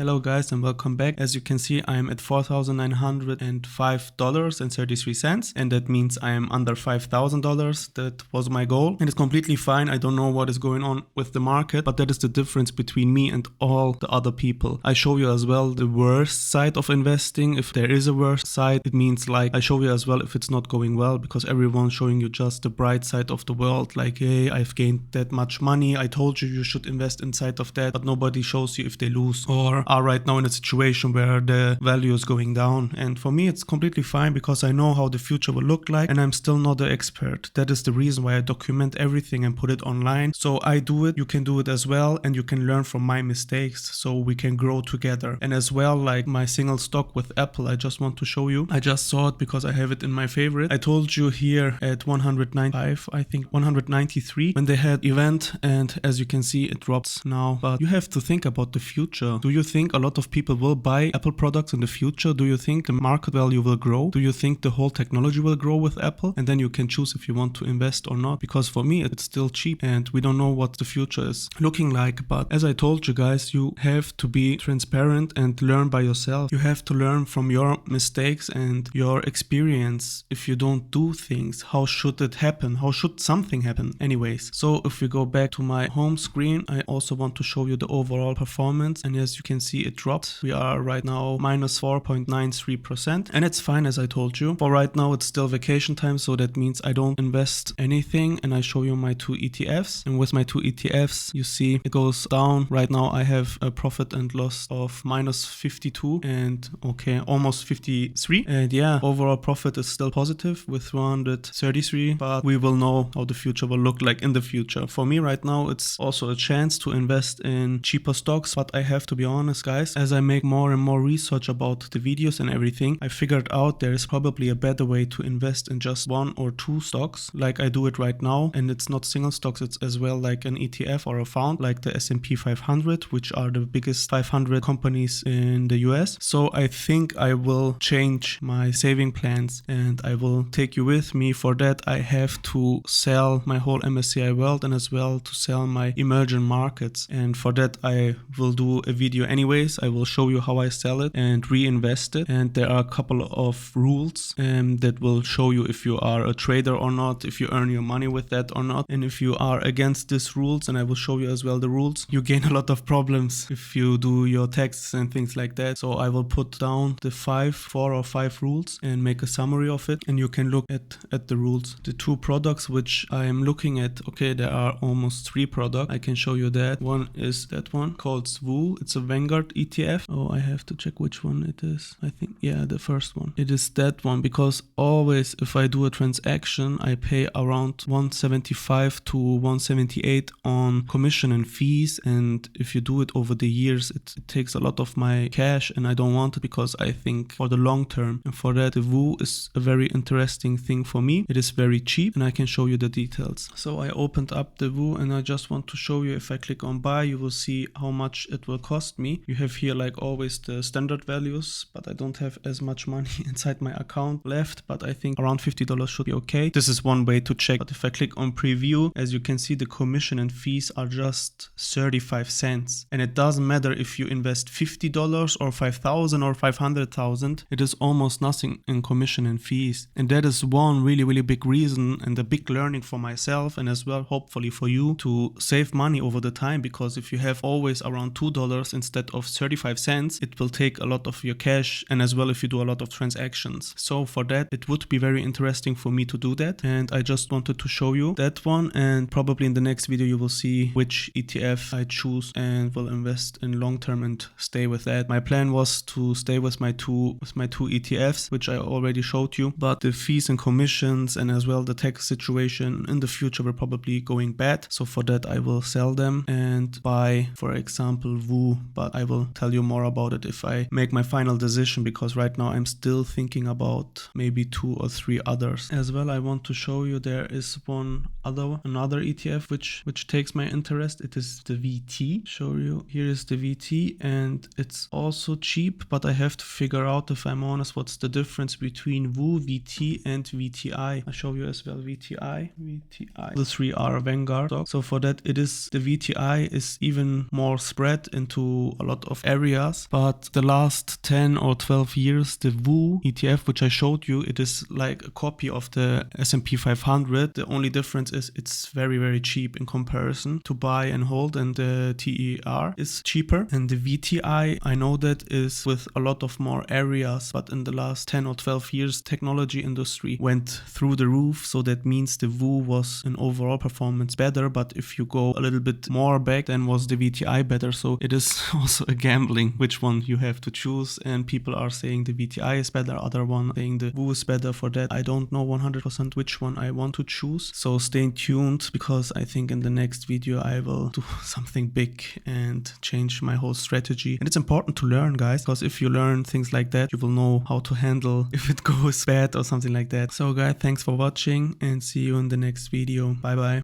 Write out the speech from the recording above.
Hello guys and welcome back. As you can see, I am at $4,905.33 and that means I am under $5,000. That was my goal and it's completely fine. I don't know what is going on with the market, but that is the difference between me and all the other people. I show you as well the worst side of investing. If there is a worst side, it means like I show you as well if it's not going well, because everyone's showing you just the bright side of the world, like, hey, I've gained that much money, I told you you should invest inside of that, but nobody shows you if they lose or are right now in a situation where the value is going down. And for me it's completely fine because I know how the future will look like and I'm still not an expert. That is the reason why I document everything and put it online. So I do it, you can do it as well, and you can learn from my mistakes so we can grow together. And as well, like my single stock with Apple, I just want to show you. I just saw it because I have it in my favorite. I told you here at 195, I think 193 when they had event, and as you can see it drops now. But you have to think about the future. Do you think a lot of people will buy Apple products in the future? Do you think the market value will grow? Do you think the whole technology will grow with Apple? And then you can choose if you want to invest or not, because for me it's still cheap and we don't know what the future is looking like. But as I told you guys, you have to be transparent and learn by yourself. You have to learn from your mistakes and your experience. If you don't do things, how should it happen? How should something happen anyways? So if we go back to my home screen, I also want to show you the overall performance, and as you can see it dropped. We are right now minus 4.93%, and it's fine. As I told you, for right now it's still vacation time, so that means I don't invest anything. And I show you my two ETFs, and with my two ETFs you see it goes down. Right now I have a profit and loss of minus 52 and almost 53, and yeah, overall profit is still positive with 133, but we will know how the future will look like in the future. For me right now it's also a chance to invest in cheaper stocks, but I have to be honest guys, as I make more and more research about the videos and everything, I figured out there is probably a better way to invest in just one or two stocks like I do it right now. And it's not single stocks, it's as well like an ETF or a fund like the S&P 500, which are the biggest 500 companies in the US. So I think I will change my saving plans and I will take you with me. For that I have to sell my whole MSCI World and as well to sell my emerging markets, and for that I will do a video anyways. I will show you how I sell it and reinvest it, and there are a couple of rules that will show you if you are a trader or not, if you earn your money with that or not. And if you are against these rules, and I will show you as well the rules, you gain a lot of problems if you do your taxes and things like that. So I will put down the 4 or 5 rules and make a summary of it, and you can look at the rules. The two products which I am looking at, there are almost 3 products. I can show you that. One is that one called VOO. It's a Vanguard ETF. Oh, I have to check which one it is. I think, yeah, the first one. It is that one, because always if I do a transaction, I pay around 175 to 178 on commission and fees. And if you do it over the years, it takes a lot of my cash, and I don't want it because I think for the long term. And for that, the VOO is a very interesting thing for me. It is very cheap, and I can show you the details. So I opened up the VOO and I just want to show you, if I click on buy, you will see how much it will cost me. You have here like always the standard values, but I don't have as much money inside my account left, but I think around $50 should be okay. This is one way to check. But if I click on preview, as you can see, the commission and fees are just 35 cents. And it doesn't matter if you invest $50 or 5,000 or 500,000, it is almost nothing in commission and fees. And that is one really big reason and a big learning for myself, and as well hopefully for you, to save money over the time. Because if you have always around $2 instead of 35 cents, it will take a lot of your cash, and as well if you do a lot of transactions. So for that, it would be very interesting for me to do that, and I just wanted to show you that one. And probably in the next video you will see which ETF I choose and will invest in long term and stay with that. My plan was to stay with my two ETFs, which I already showed you, but the fees and commissions and as well the tax situation in the future were probably going bad. So for that I will sell them and buy, for example, VOO, but I will tell you more about it if I make my final decision, because right now I'm still thinking about maybe 2 or 3 others. As well, I want to show you there is another ETF which takes my interest. It is the VT. Show you, here is the VT, and it's also cheap, but I have to figure out, if I'm honest, what's the difference between VOO, VT and VTI. I'll show you as well VTI. The 3 are Vanguard stocks. So for that, it is the VTI is even more spread into a lot of areas, but the last 10 or 12 years, the VOO ETF, which I showed you, it is like a copy of the S&P 500. The only difference is it's very, very cheap in comparison to buy and hold, and the TER is cheaper. And the VTI, I know that is with a lot of more areas, but in the last 10 or 12 years, technology industry went through the roof. So that means the VOO was in overall performance better, but if you go a little bit more back, then was the VTI better. So it is also a gambling which one you have to choose, and people are saying the VTI is better, other one saying the VOO is better. For that, I don't know 100% which one I want to choose. So stay tuned, because I think in the next video I will do something big and change my whole strategy. And it's important to learn, guys, because if you learn things like that, you will know how to handle if it goes bad or something like that. So guys, thanks for watching and see you in the next video. Bye bye.